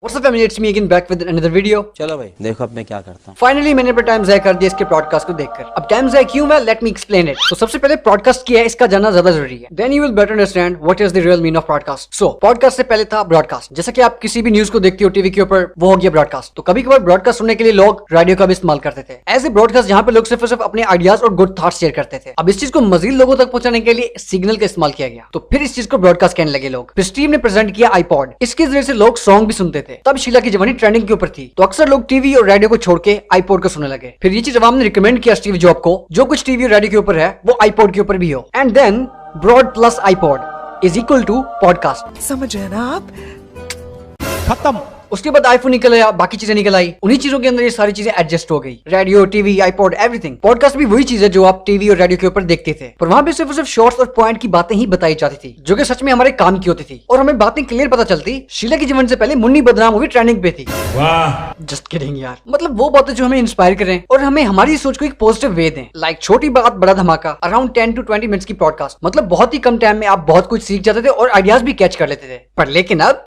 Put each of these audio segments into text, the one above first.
What's up family, it's me again back with another video। चलो भाई देखो अब मैं क्या करता हूँ। फाइनली मैंने अपना टाइम ज़ाया कर दिया इसके पॉडकास्ट को देखकर। अब टाइम ज़ाया क्यों हुआ, लेट मी एक्सप्लेन इट। तो सबसे पहले पॉडकास्ट क्या है इसका जानना ज्यादा जरूरी है। Then you will better understand what is the real meaning of podcast. So podcast से पहले था ब्रॉडकास्ट। जैसा कि आप किसी भी न्यूज को देखते हो टीवी के ऊपर, वो हो गया ब्रॉडकास्ट। तो कभी कभार ब्रॉडकास्ट सुनने के लिए लोग रेडियो का भी इस्तेमाल करते थे एज ए ब्रॉडकास्ट, जहाँ पे लोग सिर्फ और सिर्फ अपने आइडियाज और गुड थॉट्स शेयर करते थे। अब इस चीज को मजीद लोगों तक पहुंचाने के लिए सिग्नल का इस्तेमाल किया गया, तो फिर इस चीज को ब्रॉडकास्ट कहने लगे लोग। फिर स्टीव ने प्रेजेंट किया आईपॉड। इसके जरिए से लोग सॉन्ग भी सुनते थे। तब शीला की जवानी ट्रेंडिंग के ऊपर थी, तो अक्सर लोग टीवी और रेडियो को छोड़ के आईपॉड को सुनने लगे। फिर ये चीज अवाम ने रिकमेंड किया स्टीव जॉब को, जो कुछ टीवी और रेडियो के ऊपर है वो आईपॉड के ऊपर भी हो। And then broad plus iPod is equal to podcast. समझ रहे हैं ना आप? खत्म। उसके बाद आईफोन निकल आया, बाकी चीजें निकल आई। उन्हीं चीजों के अंदर ये सारी चीजें एडजस्ट हो गई, radio, TV, iPod, everything. Podcast भी वही चीज है जो आप टीवी और रेडियो के ऊपर देखते थे, पर वहां पे सिर्फ और सिर्फ शॉर्ट्स और पॉइंट की बातें ही बताई जाती थी, जो कि सच में हमारे काम की होती थी और हमें बातें क्लियर पता चलती। शीला की जीवन से पहले मुन्नी बदनाम मूवी ट्रेंडिंग पे थी। वाह, जस्ट किडिंग यार। मतलब वो बातें जो हमें इंस्पायर करें और हमें हमारी सोच को एक पॉजिटिव वे दें। लाइक छोटी बात बड़ा धमाका, अराउंड 10 to 20 मिनट्स की पॉडकास्ट। मतलब बहुत ही कम टाइम में आप बहुत कुछ सीख जाते थे और आइडियाज भी कैच कर लेते थे। पर लेकिन अब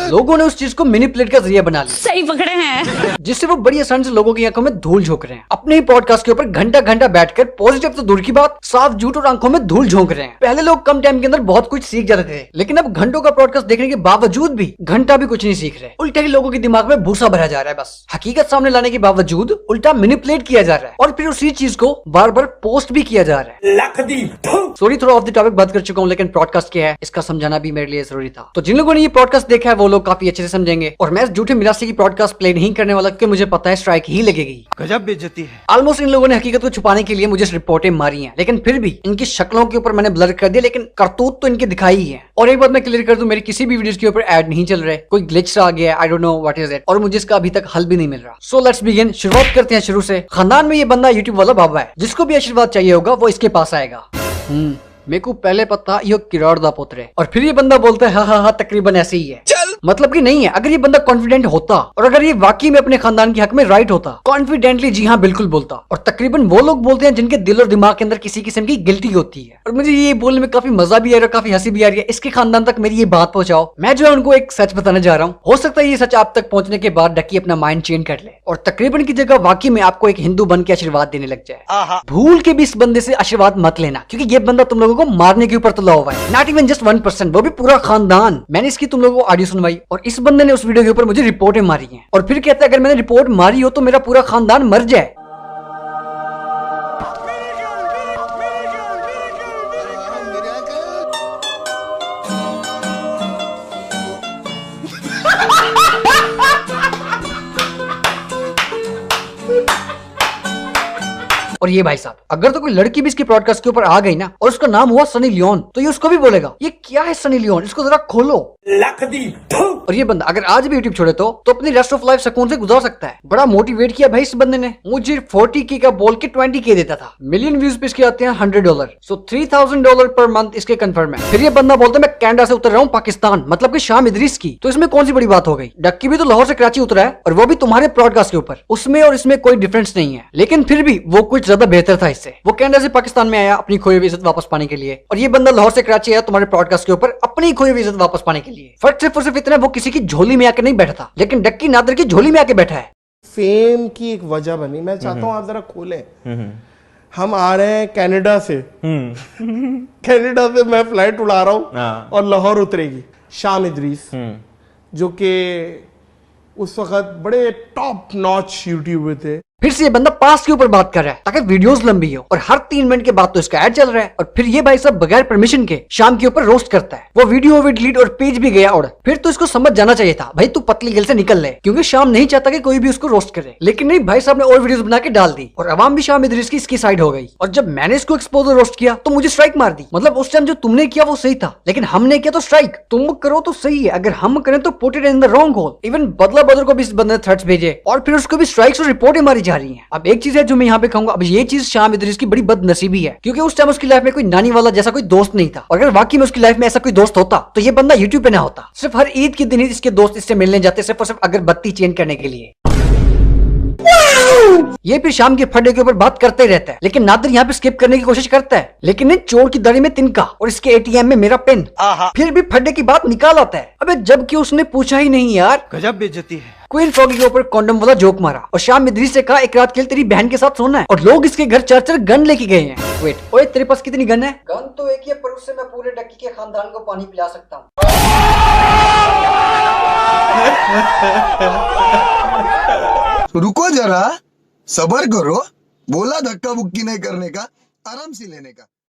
लोगों ने उस चीज को मैनिपुलेट का जरिया बना लिया। सही पकड़े हैं। जिससे वो बड़ी आसानी से लोगों की आंखों में धूल झोंक रहे हैं। अपने ही पॉडकास्ट के ऊपर घंटा घंटा बैठकर पॉजिटिव तो दूर की बात, साफ झूठ और आंखों में धूल झोंक रहे हैं। पहले लोग कम टाइम के अंदर बहुत कुछ सीख जाते थे, लेकिन अब घंटों का पॉडकास्ट देखने के बावजूद भी घंटा भी कुछ नहीं सीख रहे। उल्टा ही लोगों के दिमाग में भूसा भरा जा रहा है। बस हकीकत सामने लाने के बावजूद उल्टा मैनिपुलेट किया जा रहा है और फिर उसी चीज को बार बार पोस्ट भी किया जा रहा है। सॉरी, थोड़ा ऑफ द टॉपिक बात कर चुका हूँ, लेकिन पॉडकास्ट क्या है इसका समझाना भी मेरे लिए जरूरी था। तो जिन लोगों ने ये पॉडकास्ट देखा है वो लोग काफी अच्छे से समझेंगे। और मैं झूठे मिरासी की पॉडकास्ट प्ले नहीं करने वाला, क्योंकि मुझे पता है स्ट्राइक ही लगेगी। गजब बेइज्जती है। ऑलमोस्ट इन लोगों ने हकीकत को छुपाने के लिए मुझे रिपोर्टें मारी हैं, लेकिन फिर भी इनकी शक्लों के ऊपर मैंने ब्लर कर दिया, लेकिन करतूत तो इनके दिखाई ही है। और एक बात मैं क्लियर कर दूं, मेरी किसी भी वीडियोस के ऊपर ऐड नहीं चल रहे, कोई ग्लिच आ गया, I don't know what is it, और मुझे इसका अभी तक हल भी नहीं मिल रहा। So let's begin. शुरुआत करते हैं शुरू से। खानदान में ये बंदा यूट्यूब वाला बाबा है, जिसको भी आशीर्वाद चाहिए होगा वो इसके पास आएगा। मेरे को पहले पता यो किराड़ दा पुत्र है, और फिर ये बंदा बोलता है हाँ तकरीबन ऐसे ही है। मतलब कि नहीं है। अगर ये बंदा कॉन्फिडेंट होता और अगर ये वाकई में अपने खानदान के हक में राइट होता, कॉन्फिडेंटली जी हाँ बिल्कुल बोलता। और तकरीबन वो लोग बोलते हैं जिनके दिल और दिमाग के अंदर किसी किस्म की गिल्टी होती है। और मुझे ये बोलने में काफी मजा भी आ रहा है, काफी हंसी भी आ रही है। इसके खानदान तक मेरी ये बात पहुंचाओ। मैं जो है उनको एक सच बताने जा रहा हूँ। हो सकता है ये सच आप तक पहुंचने के बाद डक्की अपना माइंड चेंज कर ले और तकरीबन की जगह वाकई में आपको एक हिंदू बन के आशीर्वाद देने लग जाए। भूल के भी इस बंदे से आशीर्वाद मत लेना, क्योंकि ये बंदा तुम लोगों को मारने के ऊपर तुला हुआ है। नॉट इवन जस्ट 1%, वो भी पूरा खानदान। मैंने इसकी तुम लोगों को ऑडियो सुनवाई और इस बंदे ने उस वीडियो के ऊपर मुझे रिपोर्टें मारी हैं, और फिर कहता है अगर मैंने रिपोर्ट मारी हो तो मेरा पूरा खानदान मर जाए। और ये भाई साहब, अगर तो कोई लड़की भी इसके पॉडकास्ट के ऊपर आ गई ना और उसका नाम हुआ सनी लियोन, तो ये उसको भी बोलेगा ये क्या है सनी लियोन, इसको जरा खोलो। और ये बंदा अगर आज भी यूट्यूब छोड़े तो अपनी रेस्ट ऑफ लाइफ सुकून से गुजार सकता है। बड़ा मोटिवेट किया भाई इस बंदे ने। मुझे 40K का बोल के 20K देता था। मिलियन व्यूज पे इसके आते हैं $100, सो $3000 पर मंथ इसके कंफर्म है। फिर ये बंदा बोलता है मैं कनाडा से उतर रहा हूँ पाकिस्तान, मतलब कि शाम इदरीस की। तो इसमें कौन सी बड़ी बात हो गई? डक्की भी तो लाहौर से कराची उतरा है, और वो भी तुम्हारे पॉडकास्ट के ऊपर। उसमें और इसमें कोई डिफरेंस नहीं है, लेकिन फिर भी वो कुछ ज्यादा बेहतर था इससे। वो कनाडा से पाकिस्तान में आया अपनी खोई हुई इज्जत वापस पाने के लिए, और ये बंदा लाहौर से कराची आया तुम्हारे पॉडकास्ट के ऊपर अपनी खोई हुई इज्जत वापस पाने के लिए। फर्क सिर्फ और सिर्फ इतना, वो किसी की झोली में आके नहीं बैठा था, लेकिन डक्की नादर की झोली में आके बैठा है। फेम की एक वजह बनी। मैं चाहता हूँ आप जरा खोलें। हम आ रहे हैं कनाडा से। कनाडा से मैं फ्लाइट उड़ा रहा हूँ और लाहौर उतरेगी शाम इदरीस, जो कि उस वक्त बड़े टॉप नॉच यूट्यूबर थे। फिर से ये बंदा पास के ऊपर बात कर रहा है ताकि वीडियोस लंबी हो, और हर 3 मिनट के बाद तो इसका ऐड चल रहा है। और फिर ये भाई साहब बगैर परमिशन के शाम के ऊपर रोस्ट करता है। वो वीडियो भी डिलीट और पेज भी गया उड़। फिर तो इसको समझ जाना चाहिए था भाई तू पतली गिल से निकल ले, क्योंकि शाम नहीं चाहता कि कोई भी उसको रोस्ट करे। लेकिन नहीं, भाई साहब ने और वीडियोस बना के डाल दी और अवाम भी शाम इदरीस की इसकी साइड हो गई। और जब मैंने इसको एक्सपोज और रोस्ट किया तो मुझे स्ट्राइक मार दी। मतलब उस टाइम जो तुमने किया वो सही था, लेकिन हमने किया तो स्ट्राइक। तुम करो तो सही है, अगर हम करें तो put it in the wrong hole. Even बदला बदर को भी इस बंदे ने थ्रेट्स भेजे और फिर उसको भी स्ट्राइक्स और रिपोर्टें मारी जा रही है। अब एक चीज है जो मैं यहाँ पे कहूंगा, अब ये चीज शाम इदरीस की बड़ी बदनसीबी है, क्योंकि उस टाइम उसकी लाइफ में कोई नानी वाला जैसा कोई दोस्त नहीं था। और अगर वाकई में उसकी लाइफ में ऐसा कोई दोस्त होता तो ये बंदा यूट्यूब पे ना होता। सिर्फ हर ईद के दिन ही इसके दोस्त इससे मिलने जाते, सिर्फ और सिर्फ अगरबत्ती चेंज करने के लिए। ये फिर शाम के फड्डे के ऊपर बात करते रहता है, लेकिन नादिर यहाँ पे स्किप करने की कोशिश करता है, लेकिन चोर की दड़ी में तिनका और इसके एटीएम में मेरा पेन। फिर भी फड्डे की बात निकाल आता है। अबे जबकि उसने पूछा ही नहीं यार। गजब बेइज्जती है। क्वीन फ्रॉगी के ऊपर कॉन्डम वाला जोक मारा और शाम इदरी से कहा एक रात के लिए तेरी बहन के साथ सोना है, और लोग इसके घर 4-4 गन लेके गए हैं। वेट, ओए तेरे पास कितनी गन है? गन तो एक ही है, पर उससे मैं पूरे डक्की के खानदान को पानी पिला सकता हूँ। रुको जरा, सबर करो, बोला धक्का बुक्की नहीं करने का, आराम से लेने का।